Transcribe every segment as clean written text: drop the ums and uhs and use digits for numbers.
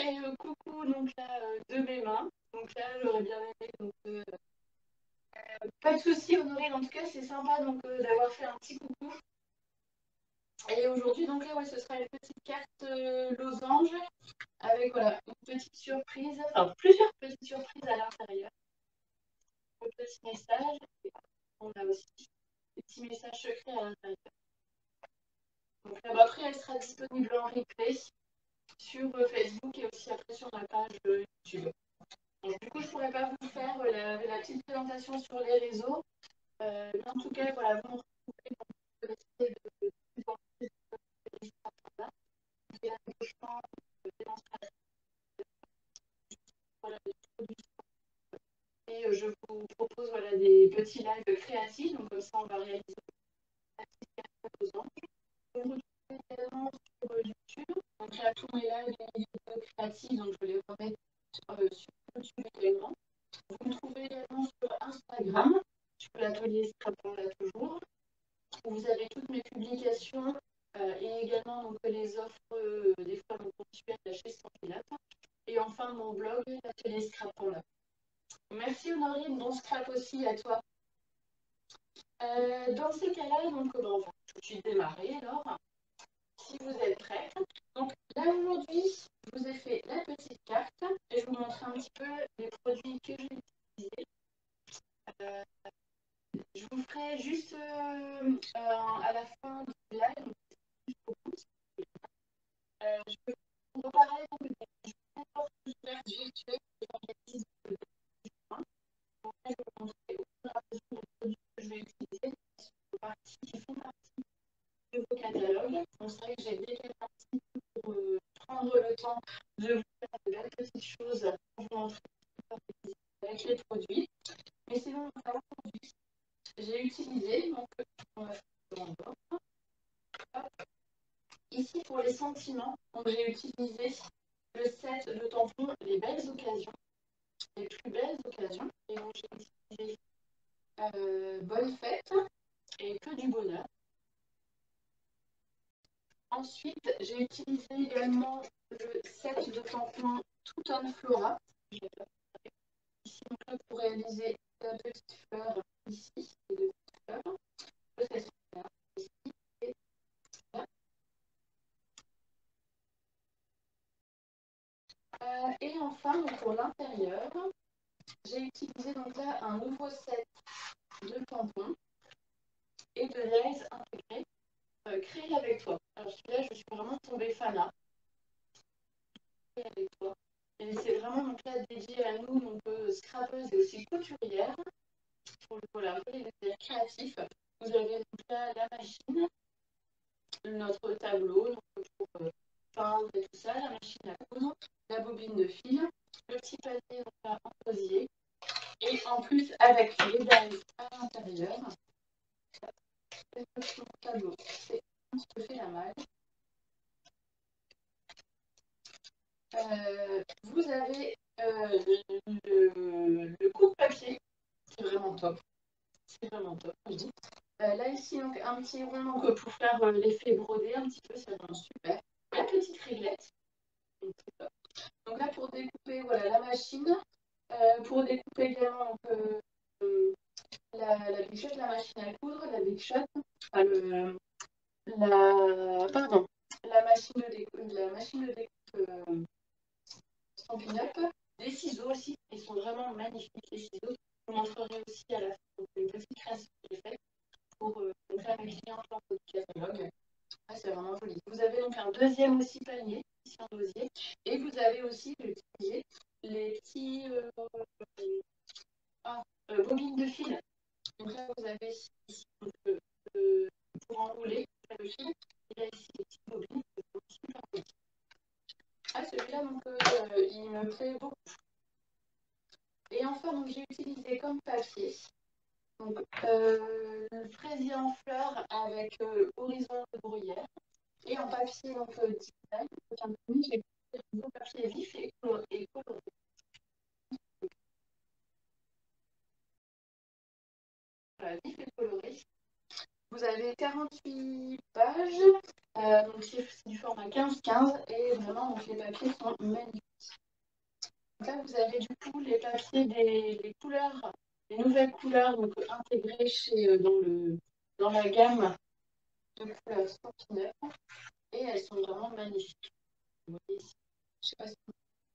Et coucou donc là de mes mains. Donc là j'aurais bien aimé donc pas de souci Honorine, en tout cas c'est sympa donc d'avoir fait un petit coucou. Et aujourd'hui donc là ouais ce sera une petite carte losange avec voilà une petite surprise, enfin plusieurs petites surprises à l'intérieur. Un petit message, et on a aussi des petits messages secrets à l'intérieur. Donc là, après elle sera disponible en replay sur Facebook et aussi après sur ma page YouTube. Donc, du coup, je ne pourrais pas vous faire la petite présentation sur les réseaux. Mais en tout cas, voilà, vous me retrouvez dans le de et la démonstration voilà, des produits. Et je vous propose voilà, des petits lives créatifs. Donc, comme ça, on va réaliser la petite carte aux anges. Vous me retrouvez également sur YouTube. Donc, là, tous mes lives et vidéos créatives, donc je vais les remettre sur YouTube également. Vous me trouvez également sur Instagram, sur l'atelier Scrapon là toujours, où vous avez toutes mes publications et également donc, les offres des fois mensuelles chez Stampilab. Et enfin mon blog, l'atelier Scrapon là. Merci Honorine, bon scrap aussi à toi. Dans ces cas-là, donc on va tout de suite démarrer alors, si vous êtes prêts. Donc là aujourd'hui, je vous ai fait la petite carte et je vous montre un petit peu les produits que j'ai utilisés. Je vous ferai juste à la fin du live, je peux vous reparler des portes ouvertes virtuelles que j'organise de juin. Donc là, je vais vous montrer au fur et à mesure les produits que je vais utiliser qui font partie de vos catalogues. Donc c'est vrai que j'ai décalé un petit peu pour prendre le temps de vous faire de belles petites choses pour vous montrer avec les produits. Mais sinon, aujourd'hui, j'ai utilisé, donc on va faire ici pour les sentiments, j'ai utilisé le set de tampons Les Belles Occasions, les plus belles occasions. Et donc j'ai utilisé Bonne Fête et Que du Bonheur. Ensuite, j'ai utilisé également le set de tampons Tout on Flora. Ici, donc là, pour réaliser la petite fleur ici et deux petites fleurs. Le set ici et là. Et enfin, donc pour l'intérieur, j'ai utilisé donc là un nouveau set de tampons et de laise intégrés créé avec toi. Alors celui-là, je suis vraiment tombée fanat. Créé avec toi. Et c'est vraiment donc là dédié à nous, donc scrapeuses et aussi couturières. Pour le voilà, un peu les créatifs. Vous avez donc là la machine, notre tableau donc, pour peindre et tout ça, la machine à coudre, la bobine de fil, le petit panier donc là, en osier. Et en plus, avec les bases à l'intérieur, mon tableau, c'est un petit peu fait la malle. Vous avez le coupe-papier, c'est vraiment top. C'est vraiment top, je dis. Là, ici, donc, un petit rond donc, pour faire l'effet brodé un petit peu, c'est vraiment super. La petite réglette. Donc là, pour découper, voilà, la machine. Pour découper également donc, la Big Shot, la machine à coudre, la Big Shot, pardon, la machine de découpe Stampin' Up, des ciseaux aussi, ils sont vraiment magnifiques les ciseaux. Je vous montrerai aussi à la fin une petite création que j'ai faite pour faire mes clients dans votre catalogue. Ah, c'est vraiment joli. Vous avez donc un deuxième aussi panier, ici en osier, et vous avez aussi, j'ai utilisé les petits bobines de fil. Donc là, vous avez ici donc, pour enrouler le fil, et là ici les petites bobines, super petites. Ah, celui-là, donc, il me plaît beaucoup. Et enfin, donc, j'ai utilisé comme papier donc, le fraisier en fleurs avec horizon de bruyère. Et en papier donc, design, j'ai utilisé un papier vif et coloré. Voilà, vif et coloré. Vous avez 48 pages, donc c'est du format 15-15 et vraiment donc, les papiers sont magnifiques. Donc là, vous avez du coup les papiers des couleurs, les nouvelles couleurs donc, intégrées dans la gamme de couleurs Scorpionner et elles sont vraiment magnifiques. Vous voyez ici. Je ne sais pas si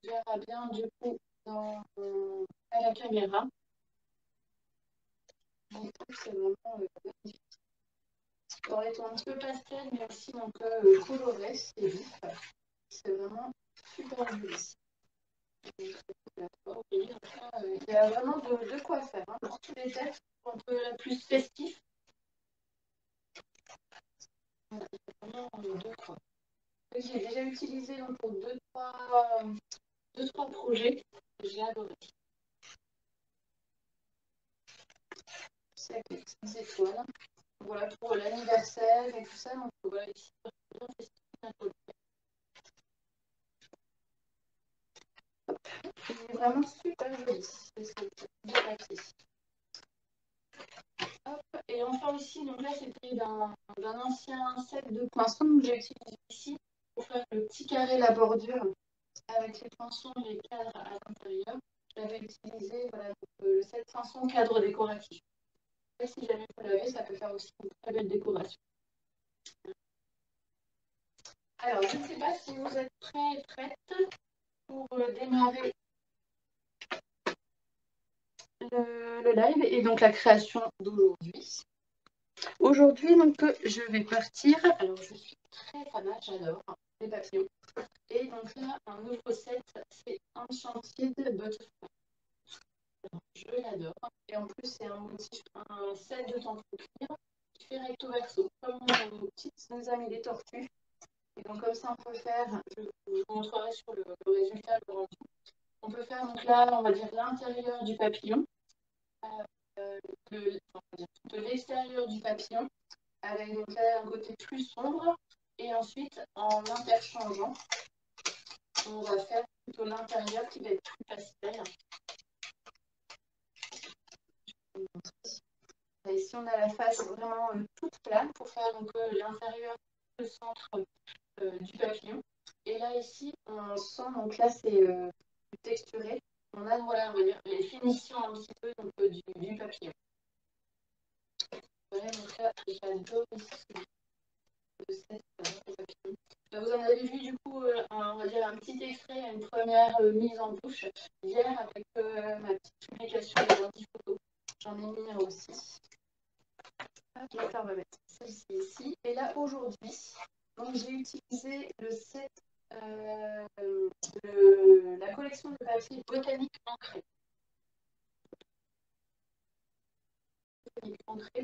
on verra bien du coup à la caméra. Donc c'est vraiment magnifique. Dans les tons un petit peu pastel, mais aussi donc coloré, c'est vif. C'est vraiment super joli. Il y a vraiment de quoi faire hein, pour tous les thèmes, un peu plus festif. Il y a vraiment de quoi. J'ai déjà utilisé donc, pour deux, trois projets. J'ai adoré. C'est avec les petites étoiles. Voilà pour l'anniversaire et tout ça. Donc voilà, ici, bien festif. C'est vraiment super joli. C'est du papier. Hop. Et enfin aussi, donc là c'était d'un ancien set de poinçons que j'ai utilisé ici pour faire le petit carré, la bordure avec les poinçons, les cadres à l'intérieur. J'avais utilisé voilà, le set poinçons cadre décoratif. Et si jamais vous l'avez, ça peut faire aussi une très belle décoration. Alors, je ne sais pas si vous êtes prêts et prêtes pour démarrer le live et donc la création d'aujourd'hui. Aujourd'hui, donc, je vais partir. Alors, je suis très fanat, j'adore les papillons. Et donc là, un nouveau set, c'est un chantier de butterfly. Je l'adore. Et en plus, c'est un set de tampons cuir qui fait recto verso, comme nos amis les tortues. Et donc, comme ça, on peut faire, je vous montrerai sur le résultat, le rendu. On peut faire donc là, on va dire l'intérieur du papillon, de l'extérieur du papillon, avec donc là un côté plus sombre. Et ensuite, en interchangeant, on va faire plutôt l'intérieur qui va être plus pastel. Et ici, on a la face vraiment toute plane pour faire donc l'intérieur, le centre du papillon. Et là, ici, on sent, donc là, c'est plus texturé. On a, voilà, on va dire, les finitions un petit peu donc, du papillon. Voilà, donc là, j'adore ici cette papillon. Vous en avez vu du coup, on va dire un petit extrait, une première mise en bouche hier avec ma petite publication de 10 photos. J'en ai mis aussi. Donc là, on va mettre celle-ci ici. Et là, aujourd'hui, j'ai utilisé le set, la collection de papier botanique ancré.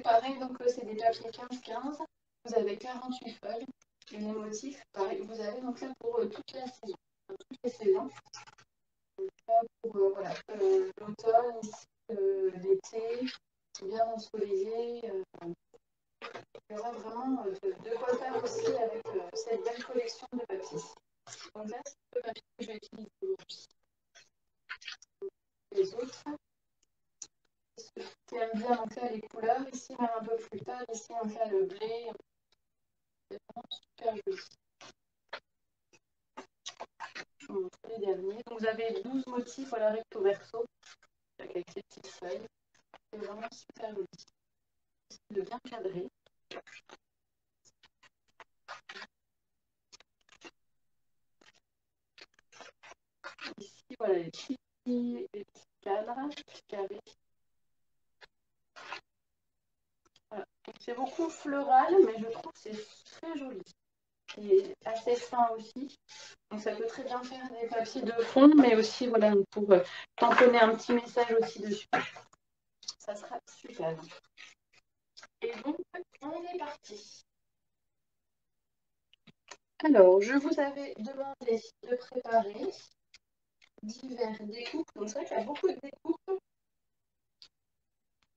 Pareil, donc c'est des papiers 15-15. Vous avez 48 feuilles. Et les motifs, pareil, vous avez donc là pour toute la saison, toutes les saisons. Donc là pour voilà, l'automne, l'été, bien ensoleillé. Il y aura vraiment de quoi faire aussi avec cette belle collection de papiers. Donc là, c'est le papier que je vais utiliser aujourd'hui. Les autres, ceux qui aiment bien donc là, les couleurs, ici même un peu plus tard, ici on fait le blé. C'est vraiment super joli. Je vous montre les derniers. Donc vous avez 12 motifs à la recto verso avec ces petites feuilles. C'est vraiment super joli. De bien cadrer. Ici, voilà les petits cadres carrés. Voilà. C'est beaucoup floral, mais je trouve que c'est très joli. Et assez fin aussi. Donc ça peut très bien faire des papiers de fond, mais aussi voilà, pour tamponner un petit message aussi dessus. Ça sera super. Et donc, on est parti. Alors, je vous avais demandé de préparer divers découpes. Donc, c'est vrai qu'il y a beaucoup de découpes.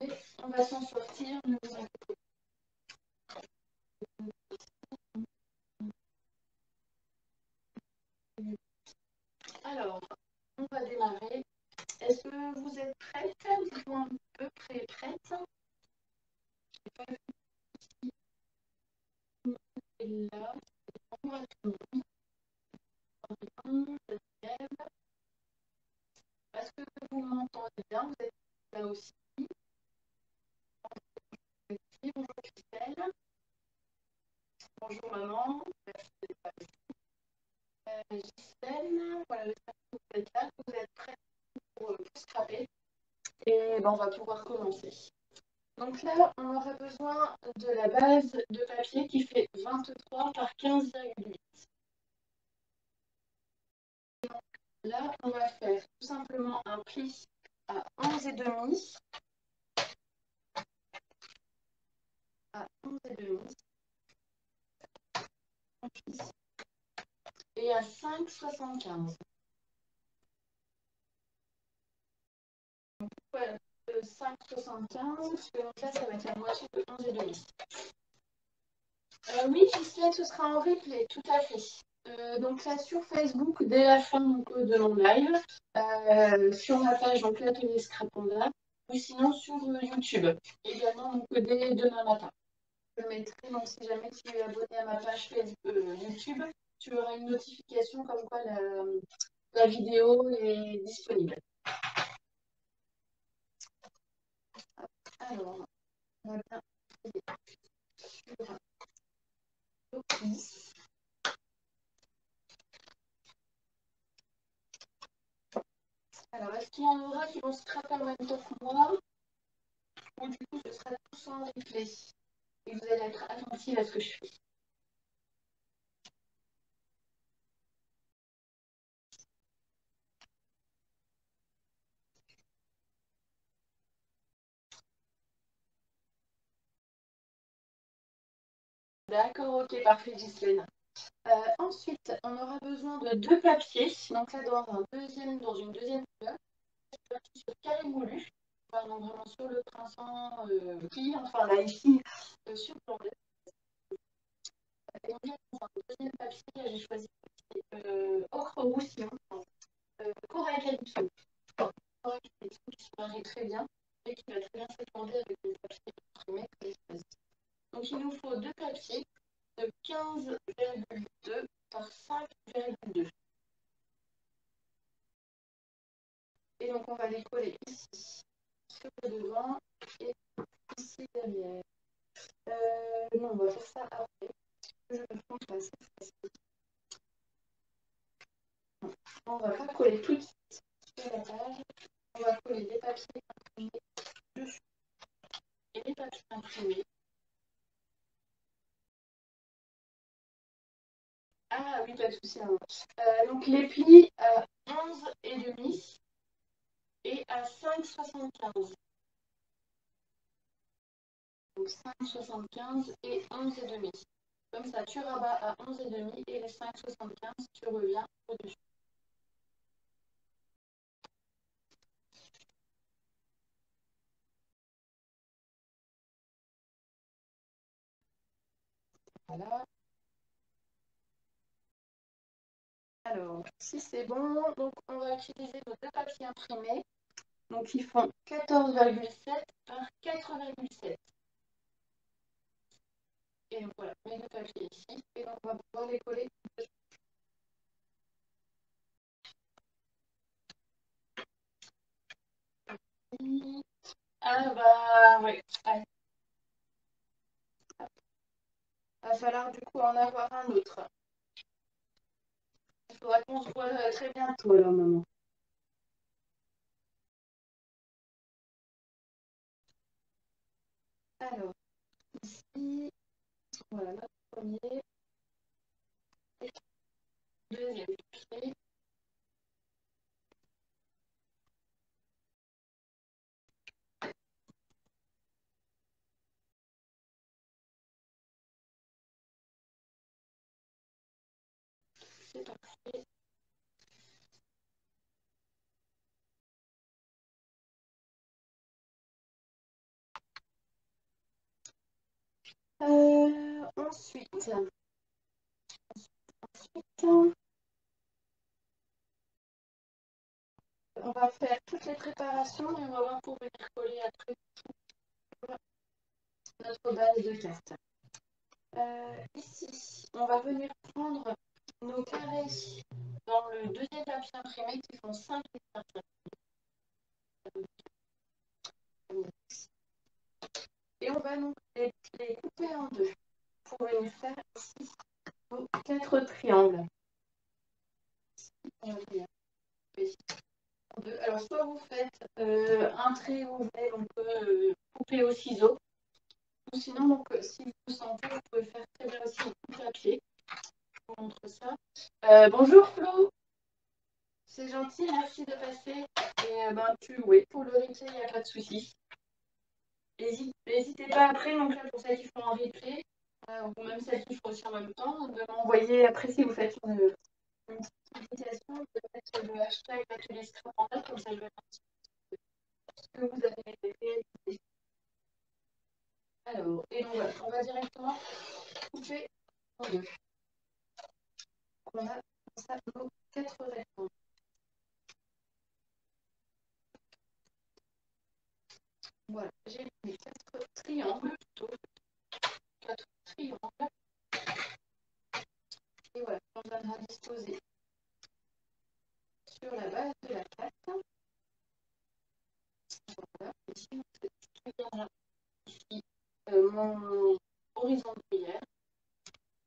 Mais on va s'en sortir, ne vous inquiétez pas. Alors, on va démarrer. Est-ce que vous êtes prête? Dites-moi un peu prête. Et là, Bonjour à tout le monde. Est-ce que vous m'entendez bien? Vous êtes là aussi? Bonjour Christelle. Bonjour maman. Gisèle. Voilà, j'espère que vous êtes là, que vous êtes prêts pour scraper. Et ben, on va pouvoir commencer. Donc là, on aura besoin de la base de papier qui fait 23 par 15,8. Là, on va faire tout simplement un pli à 11,5. À 11,5. Et à 5,75. Ouais, 5,75, donc là, ça va être la moitié de 11,5. Oui, Ghislaine, ce sera en replay, tout à fait. Donc là, sur Facebook, dès la fin de mon live, sur ma page, donc l'atelier Scrapanda, ou sinon sur YouTube, également donc, dès demain matin. Je mettrai, donc si jamais tu es abonné à ma page YouTube, tu auras une notification comme quoi la vidéo est disponible. Alors, on va bien sur l'office. Alors, est-ce qu'il y en aura qui vont scraper en même temps que moi? Ou du coup, ce sera tous en replay? Et vous allez être attentifs à ce que je fais. D'accord, ok, parfait, Ghislaine. Ensuite, on aura besoin de 2 papiers. Donc là, dans une deuxième couleur, sur carré moulu. Enfin, donc vraiment sur le printemps qui, enfin là, ici, sur blanc. Et donc, dans un deuxième papier, j'ai choisi ocre roussillon, corail calypso. Corail calypso qui se marie très bien et qui va très bien s'accorder avec le papier imprimé que j'ai choisi. Donc, il nous faut 2 papiers de 15,2 par 5,2. Et donc, on va les coller ici, sur le devant et ici derrière. Non, on va faire ça après. Je pense que c'est facile. On va pas coller tout de suite sur la page. On va coller les papiers imprimés dessus et les papiers imprimés. Ah oui, pas de souci. Donc, les plis à 11,5 et à 5,75. Donc 5,75 et 11,5. Comme ça, tu rabats à 11,5 et les 5,75, tu reviens au-dessus. Voilà. Alors, si c'est bon, donc on va utiliser nos 2 papiers imprimés. Donc, ils font 14,7 par 4,7. Et donc voilà, mes 2 papiers ici. Et donc, on va pouvoir les coller. Ah bah ouais. Allez. Il va falloir du coup en avoir un autre. Il faudra qu'on se voit très bientôt alors, maman. Alors, ici, voilà, notre premier et deuxième papier. C'est parfait. Ensuite, on va faire toutes les préparations et on va voir pour venir coller après notre base de cartes. Ici, on va venir prendre nos carrés dans le deuxième papier imprimé qui font 5 par 5. Et on va donc les couper en deux pour venir faire ici nos 4 triangles. On va venir couper en deux. Alors, soit vous faites un trait ouvert, on peut couper au ciseau. Ou sinon, donc, si vous sentez, vous pouvez faire très bien aussi au coupe papier. Je vous montre ça. Bonjour Flo, c'est gentil, merci de passer. Et oui, pour le replay, il n'y a pas de souci. N'hésitez pas après, donc là, pour celles qui font un replay, ou même celles qui font aussi en même temps, de m'envoyer après si vous faites une petite invitation, de mettre le hashtag atelier Scrapanda, comme ça je vais voir ce que vous avez réalisé. Alors, et donc voilà, on va directement couper en deux. On a comme ça nos 4 rectangles. Voilà, j'ai mes 4 triangles plutôt. 4 triangles. Et voilà, on va disposer sur la base de la carte. Voilà, ici, ici mon horizon de prière.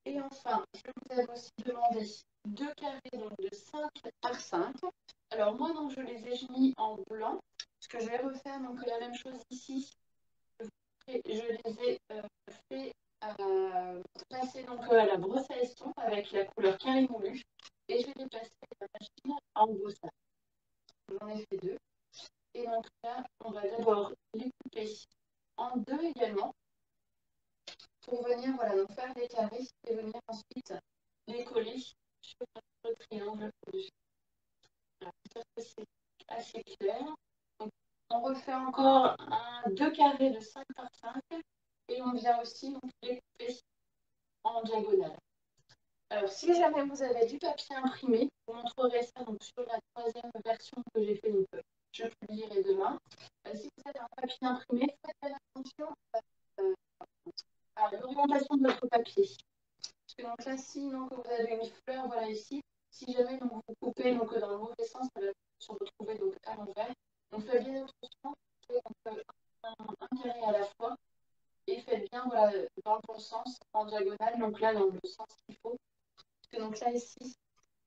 Et enfin, je vous avais aussi demandé 2 carrés donc de 5 par 5. Alors moi, donc, je les ai mis en blanc, parce que je vais refaire donc, la même chose ici. Et je les ai fait passer donc, à la brosse à estompe avec la couleur carré moulu. Et je vais les passer à la machine en bossage. J'en ai fait 2. Et donc là, on va d'abord les couper en 2 également pour venir voilà, donc faire des carrés et venir ensuite les coller sur notre triangle au-dessus. J'espère que c'est assez clair. Donc, on refait encore 2 carrés de 5 par 5 et on vient aussi donc, les couper en diagonale. Alors, si jamais vous avez du papier imprimé, je vous montrerai ça donc, sur la 3e version que j'ai fait, donc je publierai demain. Si vous avez un papier imprimé, faites attention à l'orientation de votre papier. Parce que donc là, si donc, vous avez une fleur, voilà ici, si jamais donc, vous coupez donc, dans le mauvais sens, ça va se retrouver donc, à l'envers. Donc faites bien attention, faites un carré à la fois et faites bien voilà, dans le bon sens, en diagonale, donc là dans le sens qu'il faut. Parce que donc là ici,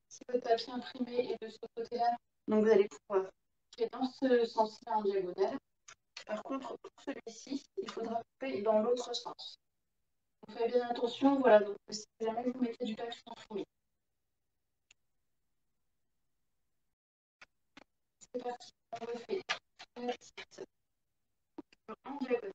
si votre papier imprimé est de ce côté-là, donc vous allez pouvoir faire dans ce sens-là en diagonale. Par contre, pour celui-ci, il faudra couper dans l'autre sens. Donc faites bien attention, voilà, donc si jamais vous mettez du papier imprimé. C'est parti, on refait la petite en diagonale.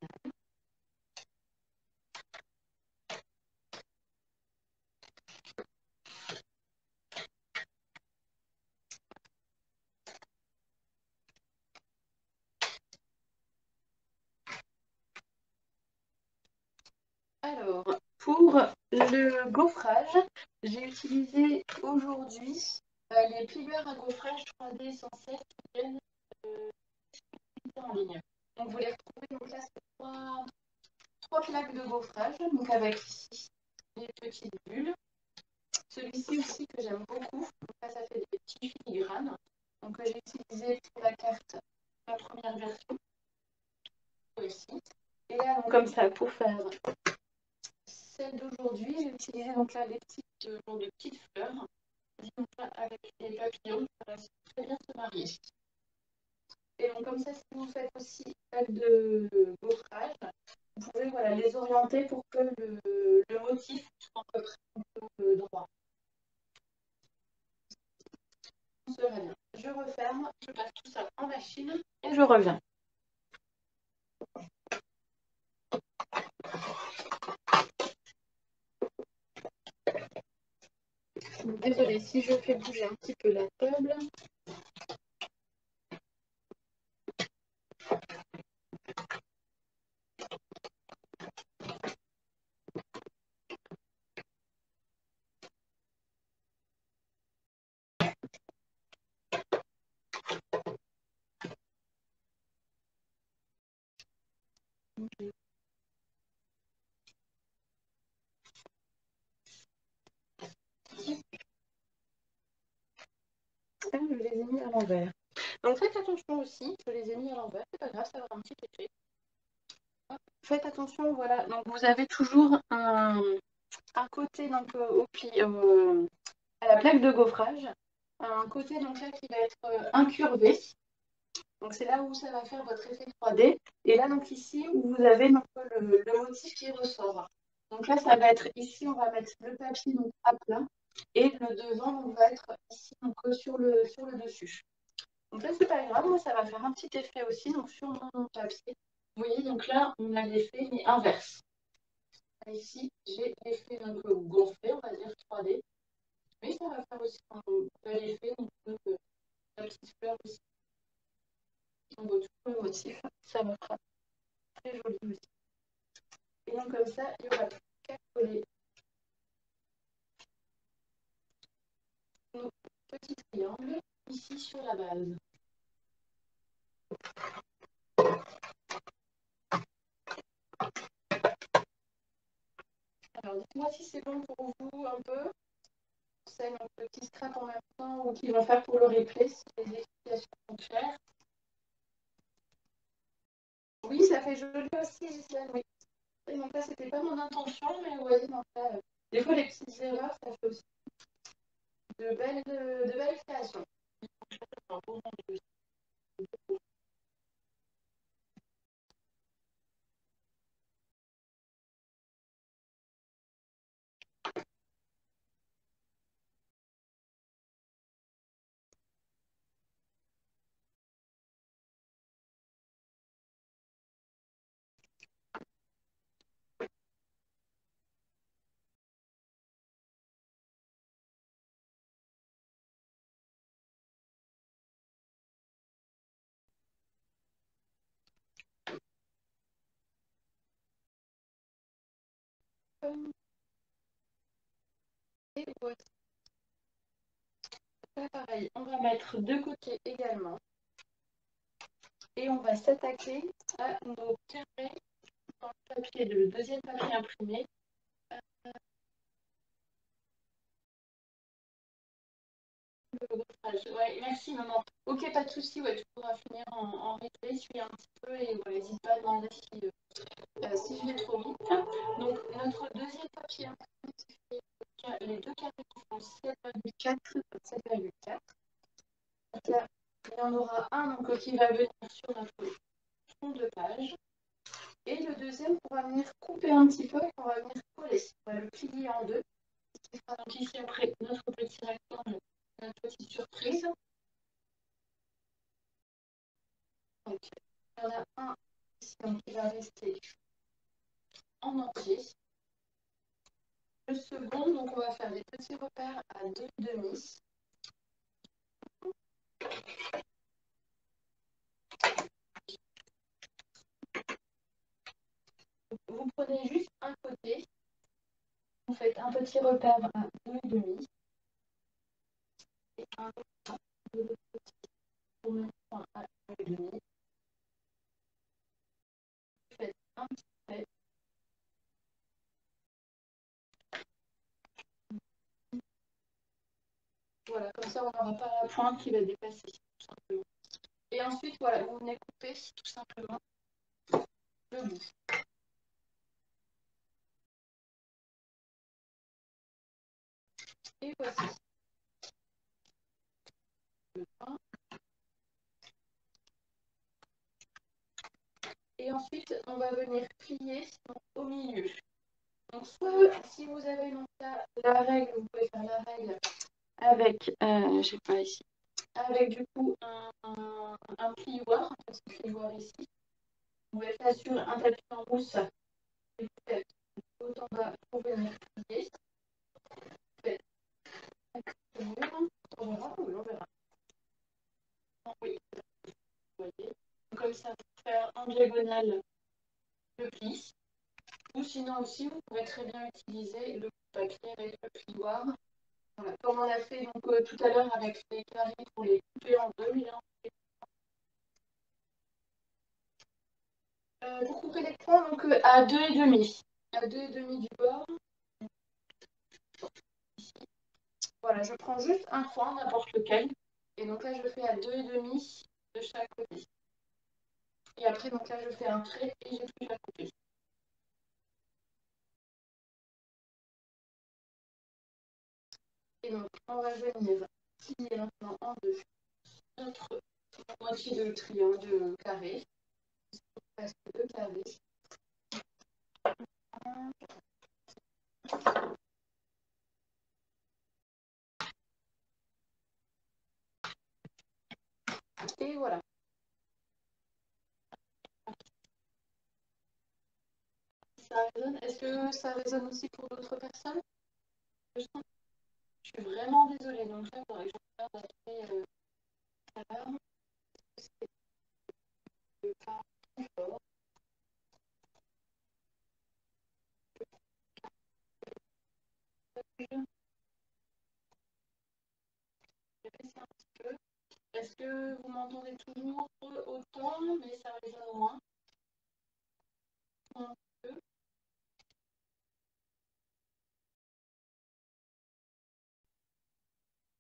Alors, pour le gaufrage, j'ai utilisé aujourd'hui les plieurs à gaufrage 3D Essentiel qui viennent en ligne. Donc, vous les retrouvez, donc là, c'est 3 plaques de gaufrage, donc avec ici des petites bulles. Celui-ci aussi que j'aime beaucoup, donc là, ça fait des petits filigranes. Donc, j'ai utilisé pour la carte la première version, ici. Et là, donc, comme ça, pour faire celle d'aujourd'hui, j'ai utilisé donc là les petites fleurs. Donc là, avec les papillons, ça va très bien se marier. Et donc comme ça, si vous faites aussi plaques de gaufrage, vous pouvez voilà, les orienter pour que le motif soit à peu près droit. On se bien. Je referme, je passe tout ça en machine et je reviens. Désolée si je fais bouger un petit peu la table. l'envers. Donc faites attention aussi, je les ai mis à l'envers, c'est pas grave, ça va avoir un petit effet. Hop, faites attention, voilà, donc vous avez toujours un côté donc, à la plaque de gaufrage, un côté donc là qui va être incurvé. Donc c'est là où ça va faire votre effet 3D. Et là donc ici où vous avez donc, le motif qui ressort. Donc là ça va être ici, on va mettre le papier donc, à plat et le devant donc, va être ici donc, sur le dessus. Donc là c'est pas grave, moi ça va faire un petit effet aussi donc sur mon papier. Vous voyez donc là on a l'effet mais inverse. Ici j'ai l'effet donc gonflé, on va dire 3D. Mais ça va faire aussi un bel effet donc la petite fleur aussi. On voit tout le motif, ça va faire très joli aussi. Et donc comme ça, il n'y aura plus qu'à coller nos petits triangles ici sur la base. Alors dites-moi si c'est bon pour vous un peu. C'est un petit strap en même temps ou qu'ils vont faire pour le replay si les explications sont claires. Oui, ça fait joli aussi, Gisèle, oui. Et donc là, c'était pas mon intention, mais vous voyez, donc là, des fois les petites erreurs, ça fait aussi de belles créations. Et voici. Là, pareil, on va mettre de côté également. Et on va s'attaquer à nos carrés dans le papier, le deuxième papier imprimé. Ouais, merci maman. Ok, pas de souci, ouais, tu pourras finir en replay, suis un petit peu et n'hésite pas à demander si je vais trop vite. Donc notre deuxième papier imprimé, c'est les deux carrés qui font 7,4, 7,4. Là, il y en aura un donc, qui va venir sur notre fond de page. Et le deuxième, on va venir couper un petit peu et on va venir coller. On va le plier en deux. Ce qui sera donc ici après notre petit rectangle, notre petite surprise. Donc, il y en a un ici donc, qui va rester en entier. Le second, donc on va faire des petits repères à 2,5. Vous prenez juste un côté, vous faites un petit repère à 2,5 et un autre de l'autre côté au même point à 2,5. Vous faites un petit trait. Voilà, comme ça on n'aura pas la pointe qui va dépasser, tout simplement. Et ensuite, voilà, vous venez couper tout simplement le bout. Et voici le pain. Et ensuite, on va venir plier au milieu. Donc, soit si vous avez donc la règle, vous pouvez faire la règle avec, je sais pas ici, avec du coup un plioir, un petit plioir ici. Vous pouvez faire sur un tapis en mousse. Et vous faites tout en bas pour venir plier. Vous faites on verra, oui, on verra. Oui, vous voyez. Comme ça, pour faire en diagonale le pli. Ou sinon aussi, vous pouvez très bien utiliser le papier avec le plioir. Voilà. Comme on a fait donc, tout à l'heure avec les carrés pour les couper en deux. Mais là, pour couper les points donc, à 2,5. À 2,5 du bord. Ici. Voilà, je prends juste un coin, n'importe lequel. Et donc là, je le fais à 2,5 de chaque côté. Et après, donc là, je fais un trait et j'ai tout à côté. Et donc, on va venir plier maintenant en deux notre moitié de triangle, de carré. Presque deux carrés. Et voilà. Ça résonne. Est-ce que ça résonne aussi pour d'autres personnes? Je suis vraiment désolée. Donc là, il faudrait que je regarde après l'alarme. C'est pas plus fort. Je vais baisser un petit peu. Est-ce que vous m'entendez toujours autant, mais ça résonne moins? Un peu.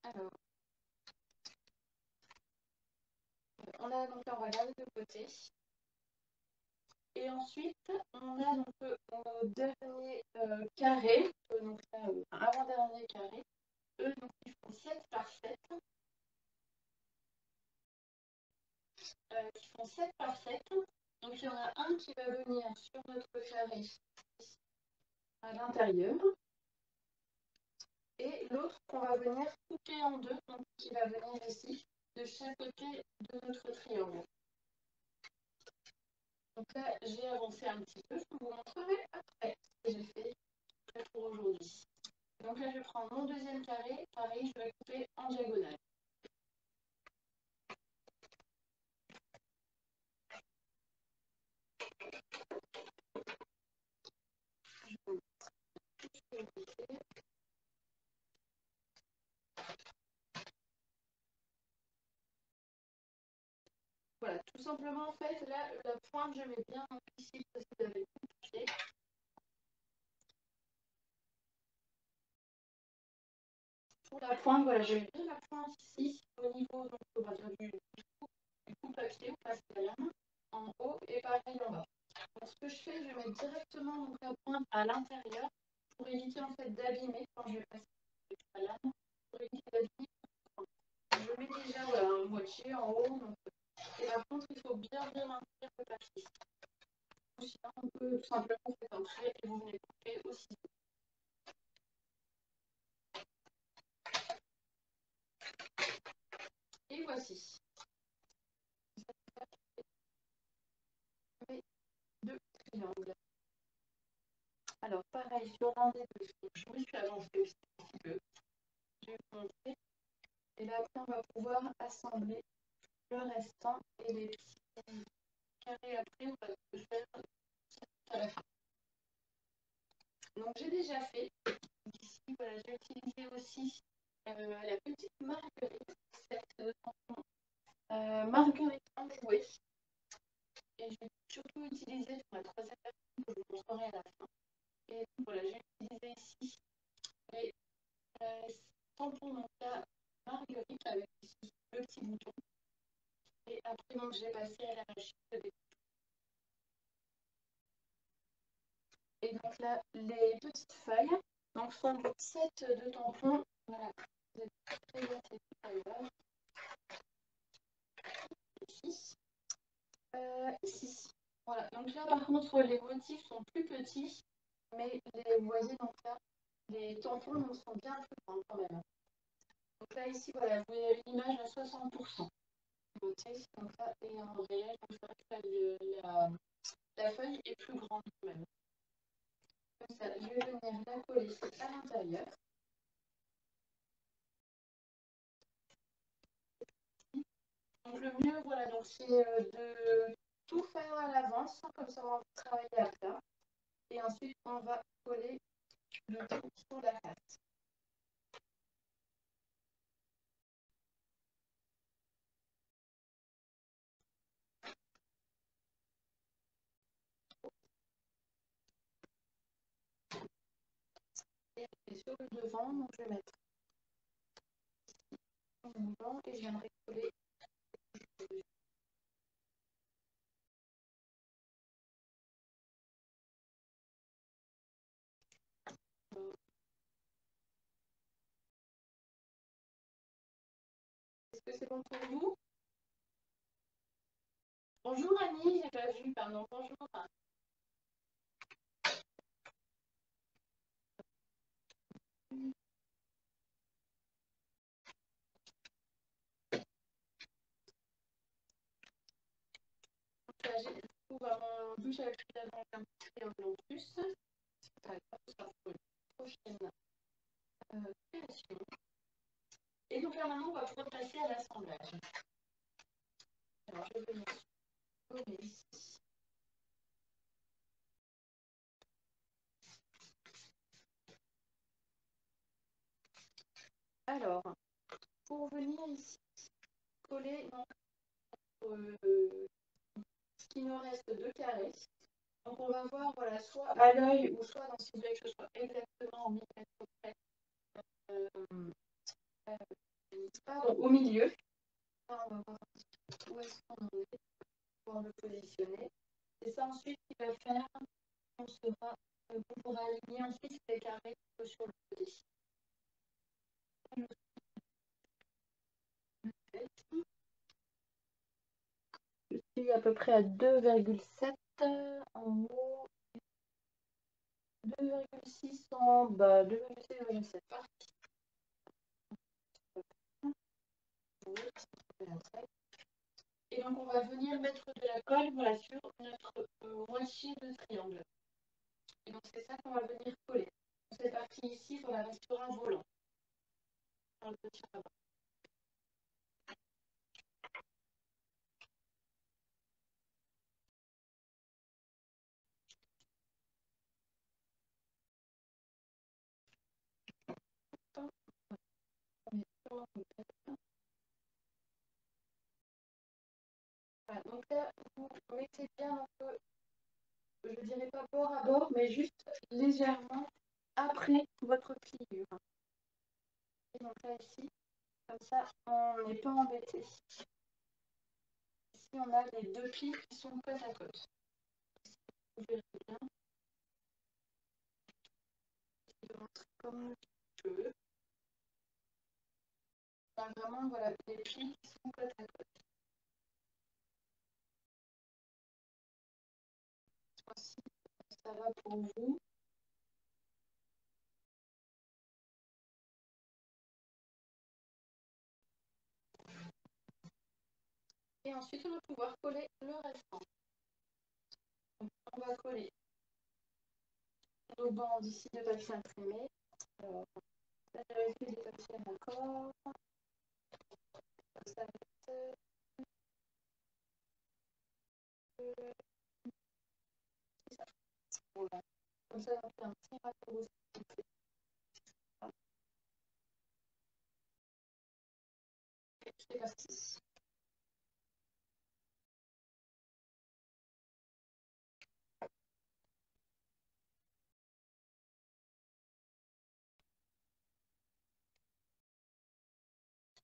Alors, on a donc là, on va garder de côté. Et ensuite, on a donc le dernier carré, donc là, avant-dernier carré. Eux, donc, ils font 7 par 7. Ils font 7 par 7. Donc, il y en a un qui va venir sur notre carré à l'intérieur. Et l'autre qu'on va venir couper en deux, donc qui va venir ici, de chaque côté de notre triangle. Donc là, j'ai avancé un petit peu, je vous montrerai après ce que j'ai fait pour aujourd'hui. Donc là, je prends mon deuxième carré, pareil, je vais couper en diagonale. Voilà, tout simplement, en fait, là, la pointe, je mets bien ici parce que vous avez compliqué. Pour la pointe, voilà, je mets bien la pointe ici, au niveau, donc, on va dire du coup papier, on passe la lame, en haut et pareil en bas. Donc, ce que je fais, je vais mettre directement donc, la pointe à l'intérieur pour éviter en fait d'abîmer quand je vais passer la lame, pour éviter d'abîmer. Je mets déjà voilà, un moitié en haut, donc, et par contre, il faut bien maintenir le papier. Sinon, on peut tout simplement faire un trait et vous venez couper aussi. Et voici. Mes deux triangles. Alors, pareil, sur l'un des deux, je me suis avancée aussi un petit peu. Je vais vous montrer. Et là, après, on va pouvoir assembler le restant et les petits carrés après, on va le faire à la fin. Donc, j'ai déjà fait. Donc, ici, voilà, j'ai utilisé aussi la petite marguerite, cette marguerite enjouée. Et je vais surtout utiliser pour la troisième version que je vous montrerai à la fin. Et donc, voilà, j'ai utilisé ici les tampons donc là, marguerite avec ici le petit bouton. Et après, donc, j'ai passé à la machine de découpe. Et donc là, les petites feuilles donc, sont donc 7 de tampons. Voilà, vous êtes très bien ces feuilles-là. Ici. Ici. Voilà, donc là, par contre, les motifs sont plus petits, mais vous voyez, donc là, les tampons donc, sont bien plus grands quand même. Donc là, ici, voilà, vous avez l'image à 60%. Motif, donc là, et en réel, donc c'est vrai que la feuille est plus grande quand même. Comme ça, je vais venir la coller à l'intérieur. Donc le mieux, voilà, donc c'est de tout faire à l'avance, comme ça on va travailler à plat. Et ensuite, on va coller le tout sur la face. Et sur le devant, donc je vais mettre en même temps et je viendrai coller. Est-ce que c'est bon pour vous? Bonjour Annie, j'ai pas vu, pardon, bonjour. Là, j'ai du coup mon douche avec l'avant un petit triangle en plus. C'est pas grave, ce sera pour une prochaine création. Et donc là maintenant, on va pouvoir passer à l'assemblage. Alors je vais venir coller ici. Alors, pour venir ici, coller ce qui nous reste de carré. Donc on va voir voilà, soit à l'œil ou soit dans si vous voulez que ce soit exactement en millimètres près. Pardon, au milieu. Là, on va voir où est-ce qu'on en est pour le positionner. Et ça ensuite qui va faire qu'on sera, on pourra aligner ensuite les carrés sur le côté. Je suis à peu près à 2,7 en haut, 2,6 en bas, 2,6, 2,7 parti. Et donc on va venir mettre de la colle voilà, sur notre moitié de triangle. Et donc c'est ça qu'on va venir coller. Cette partie ici, on la restera volant. On le tire là-bas. Voilà, donc là, vous mettez bien un peu, je ne dirais pas bord à bord, mais juste légèrement après votre pliure. Et donc là, ici, comme ça, on n'est pas embêté. Ici, on a les deux plis qui sont côte à côte. Vous verrez bien. Je rentre comme je peux. On a vraiment voilà, les plis qui sont côte à côte. Voici, ça va pour vous. Et ensuite, on va pouvoir coller le restant. Donc, on va coller nos bandes ici de papier imprimé. Alors, là, j'avais fait des papiers encore. Ça va être... ça. Voilà. Comme ça, on fait un petit raccourci. C'est parti.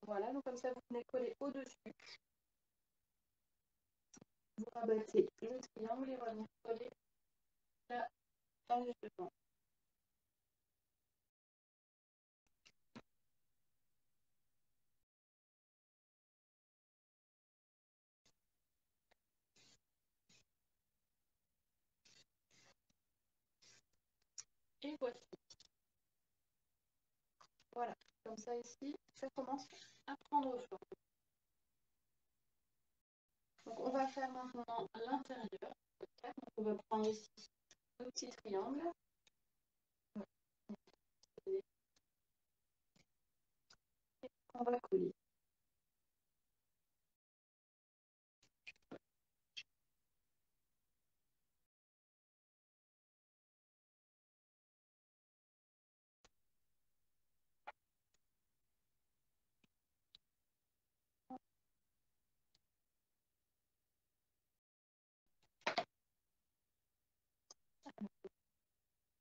Voilà, donc comme ça, vous venez coller au-dessus. Vous rabattez le triangle et on va venir coller la page devant. Et voici. Voilà, comme ça ici, ça commence à prendre forme. Donc on va faire maintenant l'intérieur. On va prendre ici un petit triangle. Et on va coller.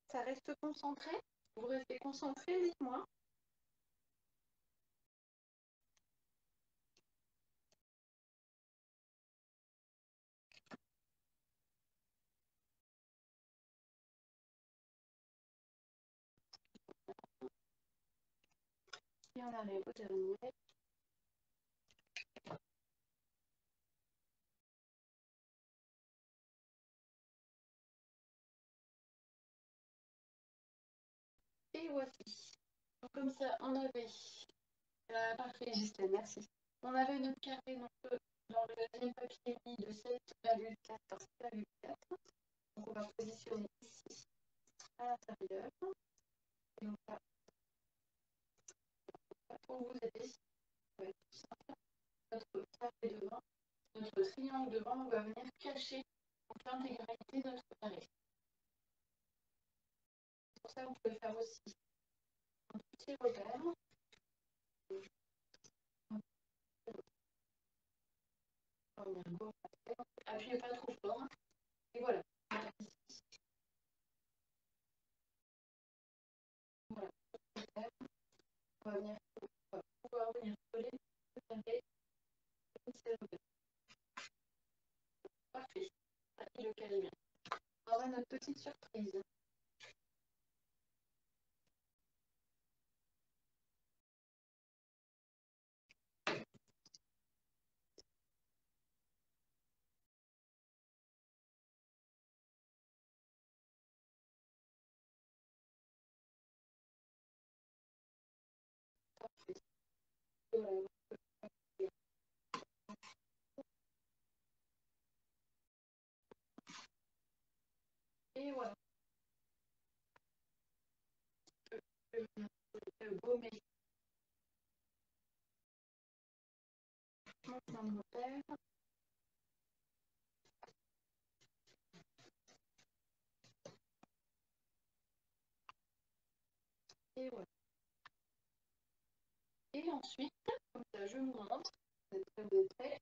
Ça reste concentré? Vous restez concentré, dites-moi. Et on arrive au dernier. Et voici. Donc, comme ça, on avait. Parfait, Justine, merci. On avait notre carré donc, dans le deuxième papier mis de 7,4 par 7,4. Donc, on va positionner ici à l'intérieur. Et on va, pour vous aider, ça va être tout simple. Notre carré devant, notre triangle devant, on va venir cacher l'intégralité de notre carré. Pour ça, on peut faire aussi un petit repère. Appuyez pas trop fort. Et voilà. Voilà. On va venir, on va pouvoir venir coller le carré. Parfait. Et le carré bien. On aura notre petite surprise. Parfait. Et voilà. Et voilà. Je vais venir gommer mon point de repère. Et voilà. Et ensuite, comme ça, je vous montre. Vous êtes prêts.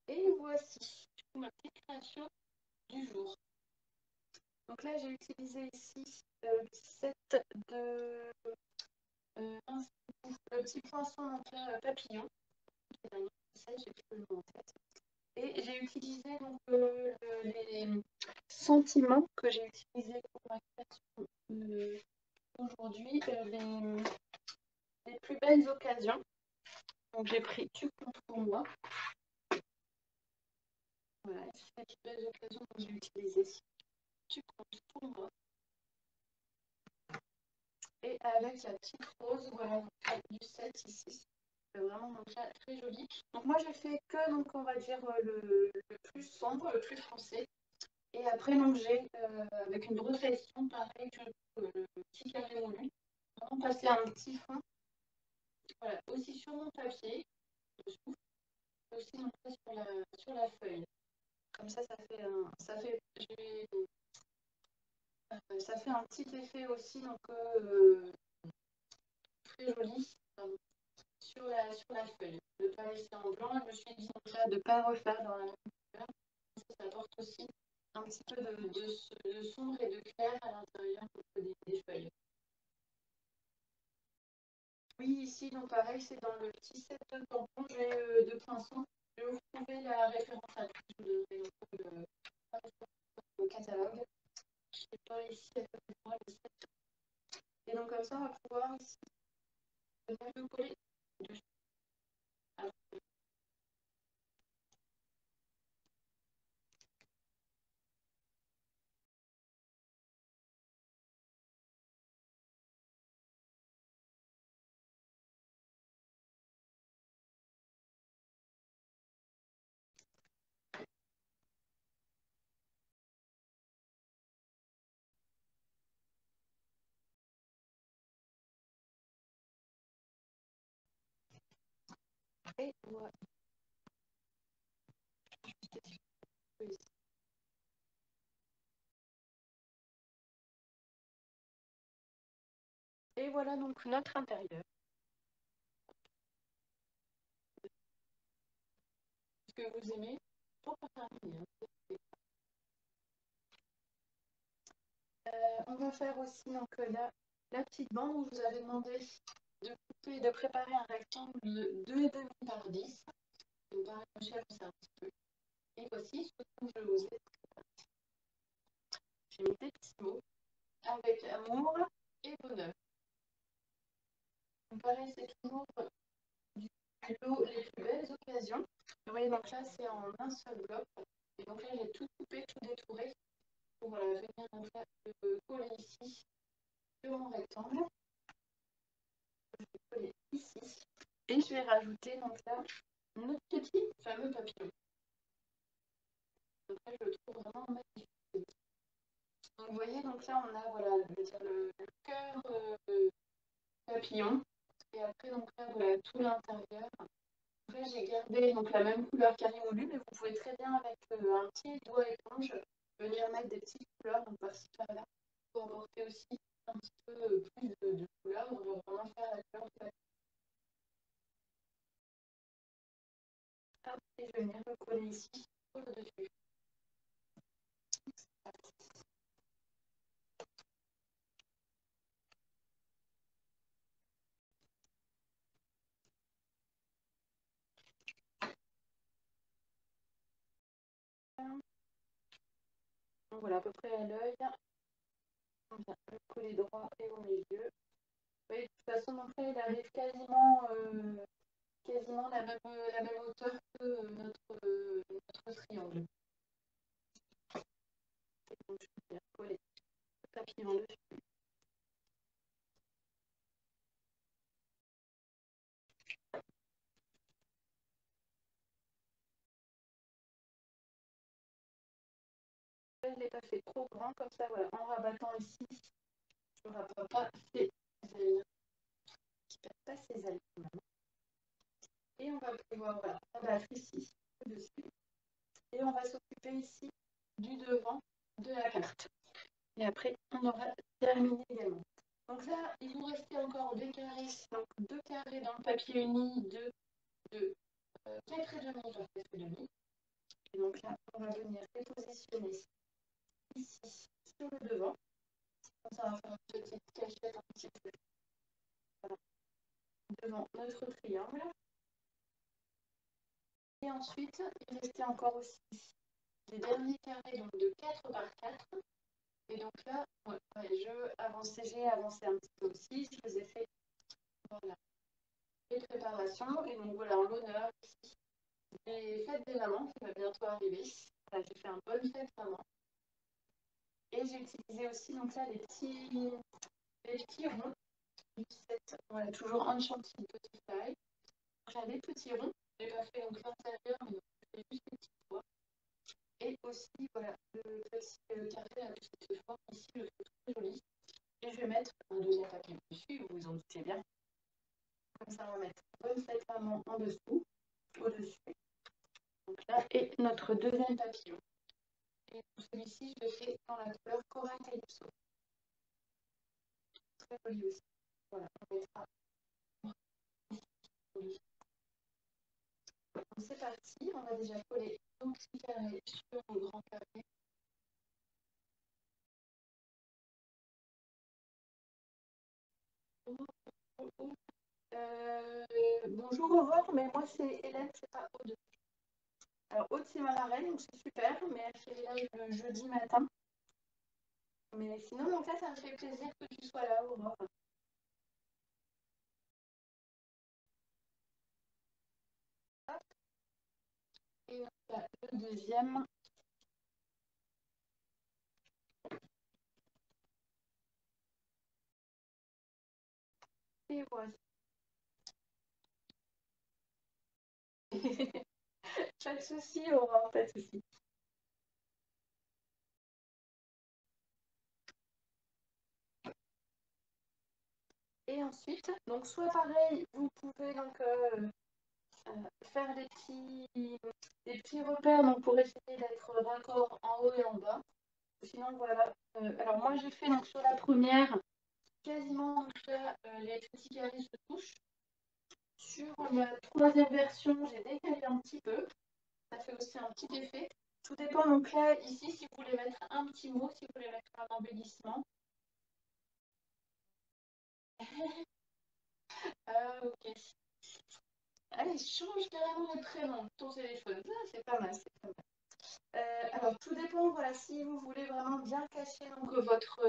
Et voici ma petite création du jour. Donc là, j'ai utilisé ici le set de le petit poinçon donc là, papillon. J'ai plus le nom en tête. Et j'ai utilisé donc les sentiments que j'ai utilisés pour ma création aujourd'hui, les plus belles occasions. Donc j'ai pris Tu comptes pour moi. Voilà, c'est les plus belles occasions que j'ai utilisées. Tu comptes pour moi. Et avec la petite rose, voilà, du set ici. C'est vraiment donc là, très joli. Donc moi j'ai fait que donc on va dire le plus sombre, le plus foncé. Et après donc j'ai avec une brossation pareil que le petit carré moulu. Vraiment passer un petit fond. Voilà, aussi sur mon papier, dessous, et aussi donc là, sur la feuille. Comme ça fait un, ça fait un petit effet aussi donc très joli. Sur la feuille, de ne pas laisser en blanc. Je me suis dit donc là, de ne pas refaire dans la même couleur. Ça apporte aussi un petit peu de sombre et de clair à l'intérieur des feuilles. Oui, ici, donc pareil, c'est dans le petit set de tampons, j'ai de poinçons. Je vais vous retrouver la référence à tout. Je vous donnerai le catalogue. Je n'ai pas ici à côté de moi le set. Et donc comme ça, on va pouvoir ici venir le coller dessus. Alors, et voilà. Et voilà donc notre intérieur. Ce que vous aimez pour terminer. On va faire aussi donc, la petite bande où je vous avais demandé de couper, de préparer un rectangle de 2,5 par 10. Donc, pareil, je vais faire un petit peu. Et voici ce que je vous ai. J'ai mis des petits mots avec amour et bonheur. les plus belles occasions. Vous voyez, donc là, c'est en un seul bloc. Et donc là, j'ai tout coupé, tout détouré pour venir donc là, le coller ici sur mon rectangle. Je vais coller ici. Et je vais rajouter donc là notre petit fameux papillon. Donc là, je le trouve vraiment magnifique. Donc vous voyez, donc là, on a voilà, le cœur papillon. Et après, donc là, voilà, tout l'intérieur. Après, j'ai gardé donc, la même couleur qu'Arimolu, mais vous pouvez très bien, avec un petit doigt éponge, venir mettre des petites couleurs, donc par-ci par-là, pour apporter aussi un petit peu plus de couleurs. On va vraiment faire la couleur de la carte. Et je vais venir le coller ici, au-dessus. Donc voilà, à peu près à l'œil. On vient le coller droit et au milieu. Oui, de toute façon, donc là, il arrive quasiment, quasiment la même hauteur que notre triangle. Et donc, je vais venir coller le papillon dessus. Je ne l'ai pas fait trop grand, comme ça, voilà, en rabattant ici, je ne rabats pas ses ailes. Je ne perds pas ses ailes. Et on va pouvoir voilà, rabattre ici, au-dessus. Et on va s'occuper ici du devant de la carte. Et après, on aura terminé également. Donc là, il nous restait encore des carrés. Donc 2 carrés dans le papier uni, 4,5 sur 4,5. Et donc là, on va venir les positionner ici sur le devant. Comme ça, on va faire une petite cachette un petit peu voilà, devant notre triangle. Et ensuite, il restait encore aussi des derniers carrés donc de 4 par 4. Et donc là, ouais, j'ai avancé un petit peu aussi. Je vous ai fait voilà, les préparations. Et donc voilà, en l'honneur des fêtes des mamans qui va bientôt arriver. Voilà, j'ai fait un bonne fête maman. Et j'ai utilisé aussi donc là les petits ronds du set. Voilà, toujours Enchanted Butterfly. J'ai des petits ronds. Je n'ai pas fait donc l'intérieur, mais donc, je fais juste les petites fois. Et aussi, voilà, le petit carré à petite forme ici, je le fais très joli. Et je vais mettre un deuxième papier dessus, vous vous en doutez bien. Comme ça, on va mettre bonne fête maman en dessous, au-dessus. Donc là, et notre deuxième papillon. Et celui-ci, je le fais dans la couleur Coral Calypso. Très joli aussi. Voilà, on mettra. Donc c'est parti, on va déjà coller nos petits carrés sur nos grands carrés. Bonjour Aurore, mais moi c'est Hélène, c'est pas Aude. Alors Aude c'est ma marraine, donc c'est super, mais elle fait là le jeudi matin. Mais sinon, donc là, ça me fait plaisir que tu sois là, Aurore. Hop. Et là, le deuxième. Et voilà. Pas de souci, Aurore, pas de souci. Et ensuite, donc soit pareil, vous pouvez donc faire des petits repères donc, pour essayer d'être raccord en haut et en bas. Sinon, voilà. Alors moi, j'ai fait donc sur la première, quasiment donc, là, les petits carrés se touchent. Sur la troisième version, j'ai décalé un petit peu. Ça fait aussi un petit effet. Tout dépend donc là, ici, si vous voulez mettre un petit mot, si vous voulez mettre un embellissement. Ah, ok. Allez, change carrément les prénoms de ton téléphone. Ah, c'est pas mal, c'est pas mal. Alors, tout dépend, voilà, si vous voulez vraiment bien cacher donc, votre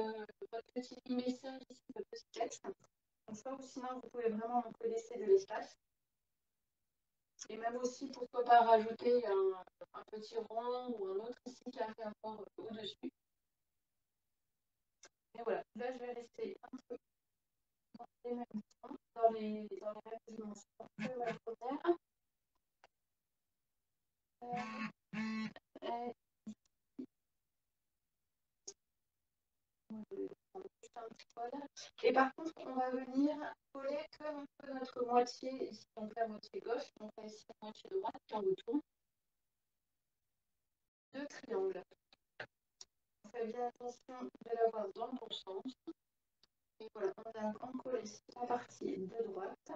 petit message ici, votre petit texte. Donc, ça, ou sinon, vous pouvez vraiment donc, laisser de l'espace. Et même aussi, pourquoi pas rajouter un petit rond ou un autre ici qui a rien à voir au-dessus. Et voilà, là je vais rester un peu dans les mêmes tons, dans les mêmes dimensions que la première. Et et par contre, on va venir coller que notre moitié, ici donc la moitié gauche, donc là ici la moitié droite, puis on retourne deux triangles. On fait bien attention de l'avoir dans le bon sens. Et voilà, on va en coller la partie de droite.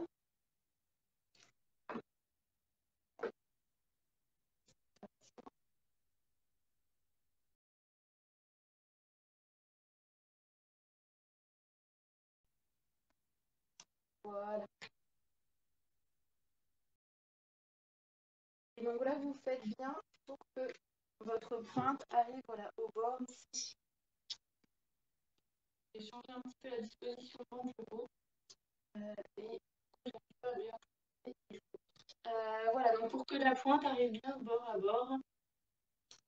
Voilà. Et donc là, vous faites bien pour que votre pointe arrive voilà, au bord ici. J'ai changé un petit peu la disposition du bureau. Et voilà, donc pour que la pointe arrive bien bord à bord,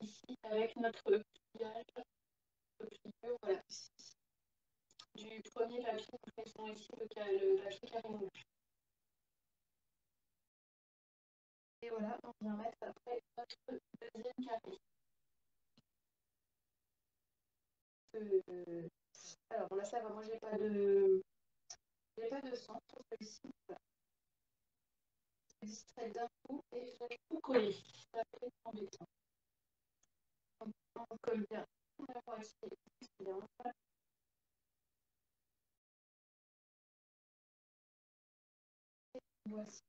ici avec notre pliage, voilà, du premier papier, nous faisons ici le papier carré rouge. Et voilà, on vient mettre après notre deuxième carré. Alors là, ça va, moi j'ai pas de sang pour celui-ci. Voilà. Je distrais d'un coup et je vais tout coller. Ça fait embêtant. On colle bien la moitié. Bien. Voici.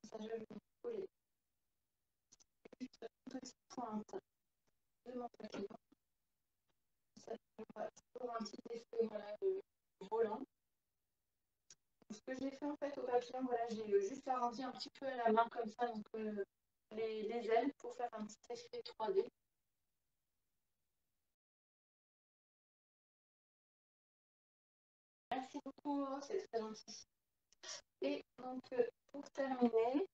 Ça, je vais coller juste une petite pointe de mon papier. Ça fera toujours un petit effet voilà, volant. Ce que j'ai fait en fait au papier, voilà, j'ai juste arrondi un petit peu à la main comme ça, donc les ailes pour faire un petit effet 3D. Merci beaucoup, c'est très gentil. Et donc pour terminer,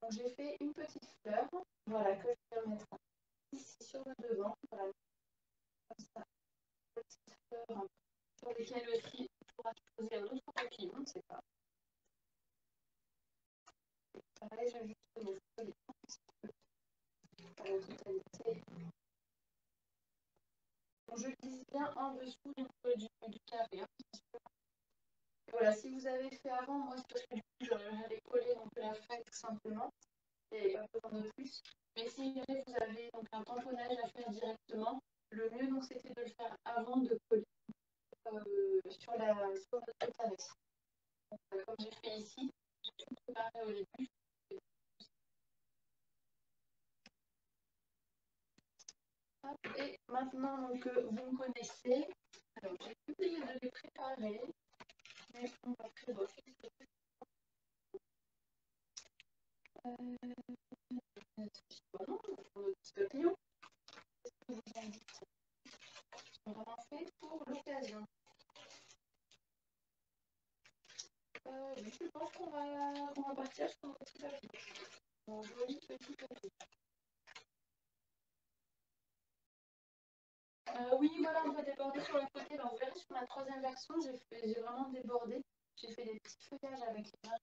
j'ai fait une petite fleur, voilà, que je vais mettre ici sur le devant, voilà, comme ça, petite fleur sur lesquelles aussi on pourra poser un autre papillon, on ne sait pas. Pareil, je vais juste venir coller un petit peu à la totalité. Donc, je glisse bien en dessous du carré. Hein. Voilà, si vous avez fait avant, moi c'est parce que du coup j'allais coller donc la feuille tout simplement. Et pas besoin de plus. Mais si jamais vous avez donc un tamponnage à faire directement, le mieux donc c'était de le faire avant de coller sur notre carré. Comme j'ai fait ici, j'ai tout préparé au début. Et maintenant donc, vous me connaissez. Alors j'ai oublié de les préparer. Mais on va faire papillon. On va en faire pour l'occasion. Je pense qu'on va partir sur un petit papillon. Un joli petit papillon. Oui, voilà, on va déborder sur le côté. Ben, vous verrez sur la troisième version, j'ai vraiment débordé. J'ai fait des petits feuillages avec les mains.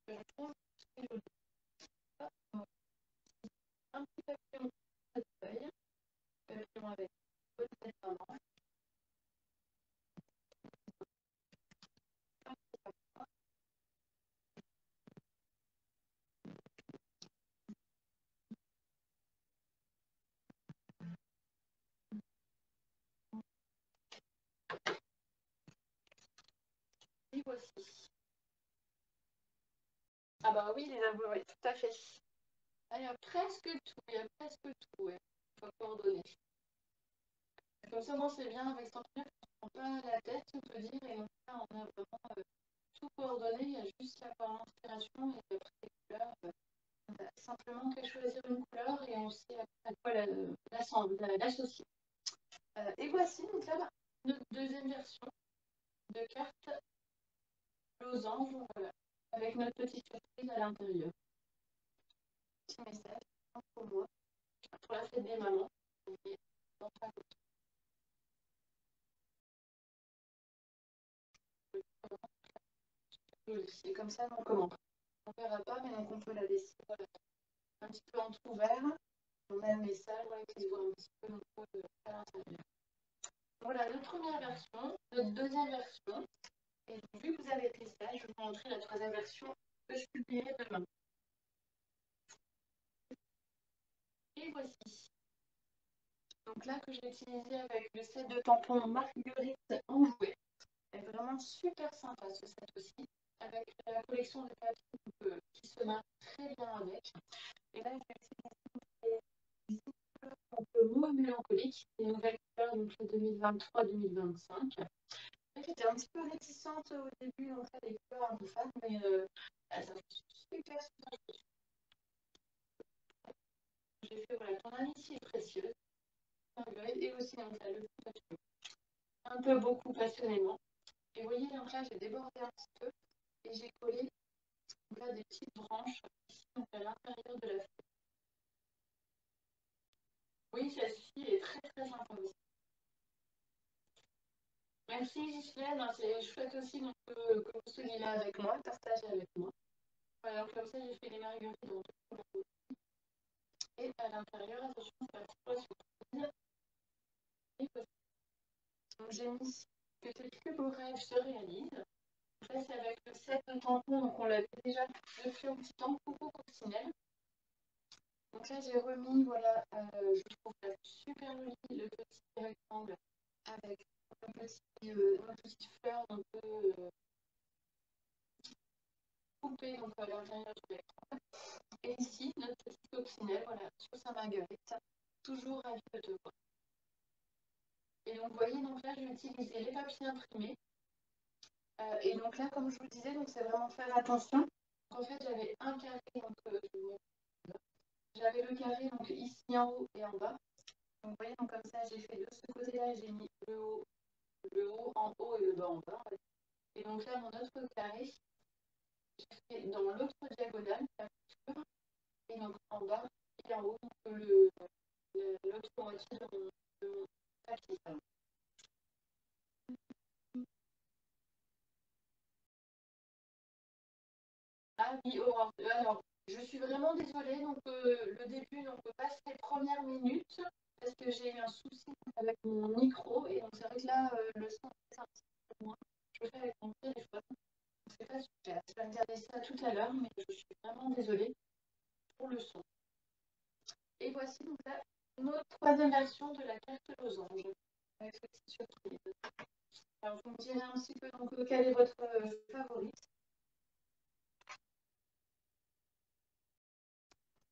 Je trouve très joli. Un petit papillon de feuille, papillon avec une bonne tête maman. Et voici. Ah bah oui, les avoués, oui, tout à fait. Ah, il y a presque tout, il y a presque tout, ouais. Il faut coordonner. Comme ça, moi, c'est bien avec cet entraîneur, on prend pas la tête, on peut dire, et on a vraiment tout coordonné, il y a juste à avoir l'inspiration et après les couleurs. On a simplement qu'à choisir une couleur et on sait à quoi l'associer. Et voici donc là, notre deuxième version. de cartes losange, voilà, avec notre petite surprise à l'intérieur. Petit message pour moi, pour la fête des mamans. C'est comme ça, donc comment on ne verra pas, mais donc on peut la laisser voilà, un petit peu entrouvert. On a le message voilà, qui se voit un petit peu donc, à l'intérieur. Voilà notre première version, notre deuxième version. Et donc, vu que vous avez fait ça, je vais vous montrer la troisième version que je publierai demain. Et voici. Donc là que j'ai utilisé avec le set de tampons Marguerite en jouet. C'est vraiment super sympa ce set aussi. Avec la collection de papiers qui se marche très bien avec. Et là, j'ai utilisé un peu mauve mélancolique, les nouvelles couleurs donc 2023-2025. J'étais un petit peu réticente au début, donc ça, les couleurs un peu fades, mais ça fait super super. J'ai fait voilà, ton amitié est précieuse, et aussi donc, là, le papillon. Un peu beaucoup passionnément. Et vous voyez, donc là, j'ai débordé un petit peu et j'ai collé donc là, des petites branches ici, donc à l'intérieur de la feuille. Oui, celle-ci est très très sympa aussi. Merci Ghislaine, c'est chouette aussi donc, que vous soyez là avec moi, partagez avec moi. Voilà, donc comme ça j'ai fait les marguerites dans tout le pot. Et à l'intérieur, attention, c'est la petite surprise. Et donc j'ai mis que tes plus beaux rêves se réalisent. Ça c'est avec le set de tampons, donc on l'avait déjà fait un petit temps, coucou coccinelle. Donc là j'ai remis, voilà, je trouve ça super joli, le petit rectangle avec une petite fleur un peu coupée donc à l'intérieur du rectangle. Et ici, notre petite coccinelle, voilà, sur sa marguerite, toujours ravie de te voir. Et donc, vous voyez, donc là, je vais utiliser les papiers imprimés. Et donc là, comme je vous le disais, donc c'est vraiment faire attention. Donc, en fait, j'avais un carré, donc j'avais le carré donc ici en haut et en bas. Donc, vous voyez, donc comme ça, j'ai fait de ce côté-là, j'ai mis le haut en haut et le bas en bas. Et donc là, mon autre carré, j'ai fait dans l'autre diagonale, et donc en bas et en haut, l'autre moitié de mon papier. Ah oui, Aurore. Alors, je suis vraiment désolée. Donc, le début, donc, passe les premières minutes parce que j'ai eu un souci avec mon micro. Et donc, c'est vrai que là, le son est un petit peu moins. Je le fais avec mon téléphone. Donc, c'est pas super. Je vais regarder ça tout à l'heure, mais je suis vraiment désolée pour le son. Et voici donc là notre troisième version de la carte losange avec cette petite surprise. Alors, vous me direz un petit peu donc, quelle est votre favorite.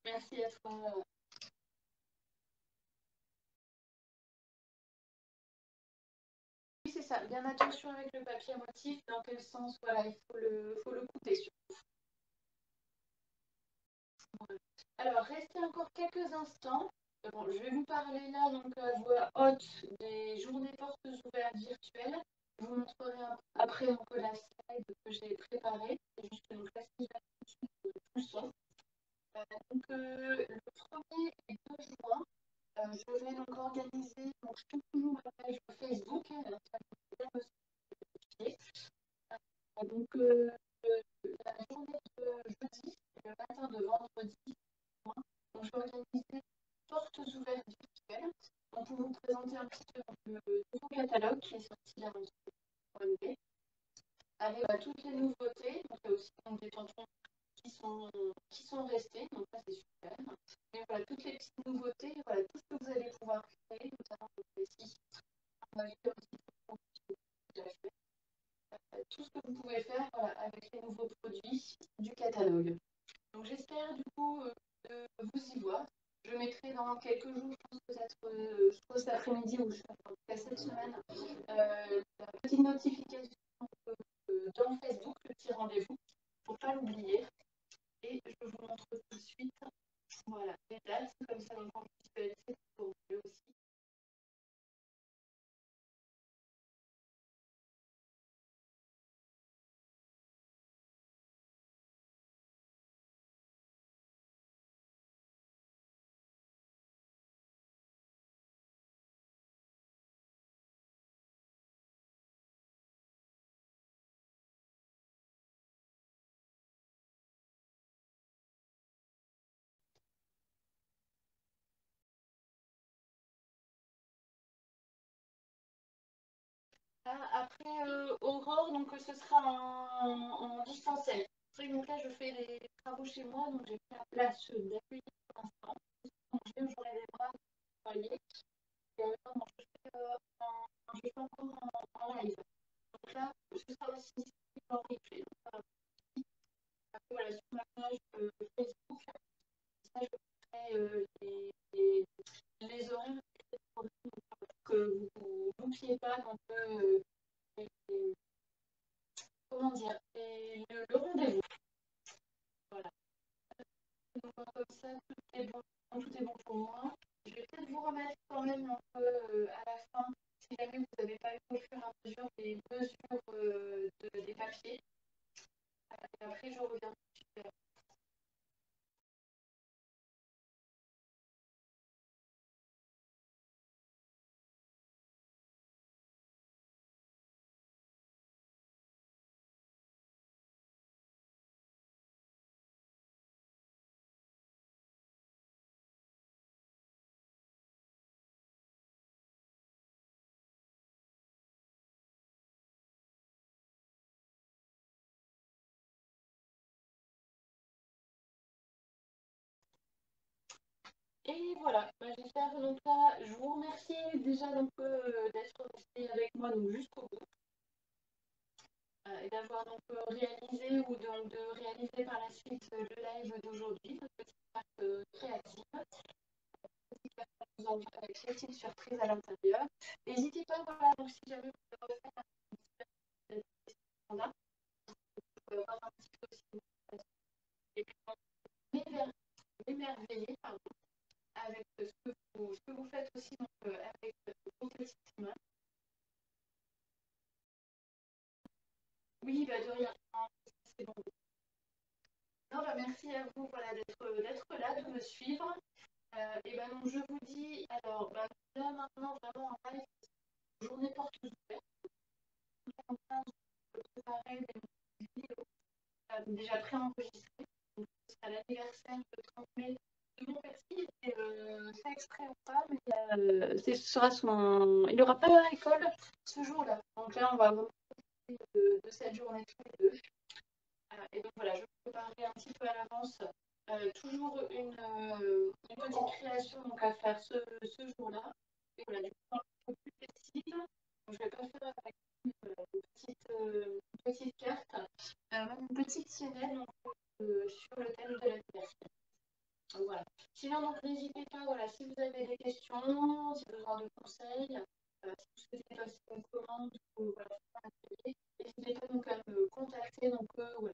Merci à toi. Oui, c'est ça. Bien attention avec le papier à motif. Dans quel sens, voilà, il faut le couper. Alors, restez encore quelques instants. Bon, je vais vous parler là, donc à voix haute, des journées portes ouvertes virtuelles. Je vous montrerai après donc, la slide que j'ai préparée. C'est juste donc là, si je tout son. Donc, le 1er et 2 juin, je vais donc organiser donc, toujours ma page Facebook. Donc, la journée de jeudi et le matin de vendredi, donc, je vais organiser portes ouvertes virtuelles donc, pour vous présenter un petit peu le nouveau catalogue qui est sorti là avec toutes les nouveautés. Donc, il y a aussi donc, des tampons qui sont restés, donc ça c'est super. Mais voilà, toutes les petites nouveautés, voilà, tout ce que vous allez pouvoir créer, notamment ici, on va faire aussi tout ce que vous pouvez faire voilà, avec les nouveaux produits du catalogue. Donc j'espère du coup de vous y voir. Je mettrai dans quelques jours, je pense peut-être soit cet après-midi ou en tout cas cette semaine, la petite notification dans Facebook, le petit rendez-vous, pour ne pas l'oublier. Et je vous montre tout de suite voilà, les dates, comme ça on peut visualiser pour vous aussi. Après Aurore, donc ce sera en distanciel. C'est vrai que donc là, je fais les travaux chez moi, donc j'ai pris la place d'accueillir pour l'instant. Donc j'aurai des bras travailler. Et en même temps, je fais encore en live. Donc là, ce sera aussi en replay. Donc, après, voilà, sur ma page Facebook, ça, je ferai les horaires que vous n'oubliez pas quand comment dire, le rendez-vous. Voilà. Donc, comme ça, tout est bon pour moi. Je vais peut-être vous remettre quand même un peu à la fin, si jamais vous n'avez pas eu au fur et à mesure les mesures des papiers. Et après, je reviens. Et voilà, bah, j'espère donc là, je vous remercie déjà donc d'être resté avec moi donc jusqu'au bout et d'avoir donc réalisé ou donc de réaliser par la suite le live d'aujourd'hui, notre petite part créative, avec une petite surprise à l'intérieur. N'hésitez pas, voilà, donc si jamais vous voulez refaire un petit peu de voir un petit peu aussi et puis m'émerveiller avec ce que vous faites aussi donc, avec vos petites mains. Oui, bah, de rien. C'est bon. Non, bah, merci à vous voilà, d'être là, de me suivre. Et ben donc, je vous dis, alors, bah, là maintenant, vraiment en live, journée porte ouverte. Je suis en train de préparer des vidéos déjà préenregistrées. Donc, ce sera l'anniversaire de 30 mai de mon petit. C'est extrait ou pas, mais ce sera son. Il n'aura pas à l'école ce jour-là. Donc là, on va vraiment profiter de cette journée tous les deux. Et donc voilà, je préparerai un petit peu à l'avance toujours une petite création donc, à faire ce jour-là. Et voilà, du coup, un peu plus précise. Donc, je ne vais pas faire avec une petite carte, une petite sirène donc, sur le thème de l'anniversaire. Voilà. Sinon, donc n'hésitez pas, voilà, si vous avez des questions, si vous avez besoin de conseils, si vous souhaitez passer une commande ou voilà, faire un atelier, n'hésitez pas donc à me contacter. Donc, voilà,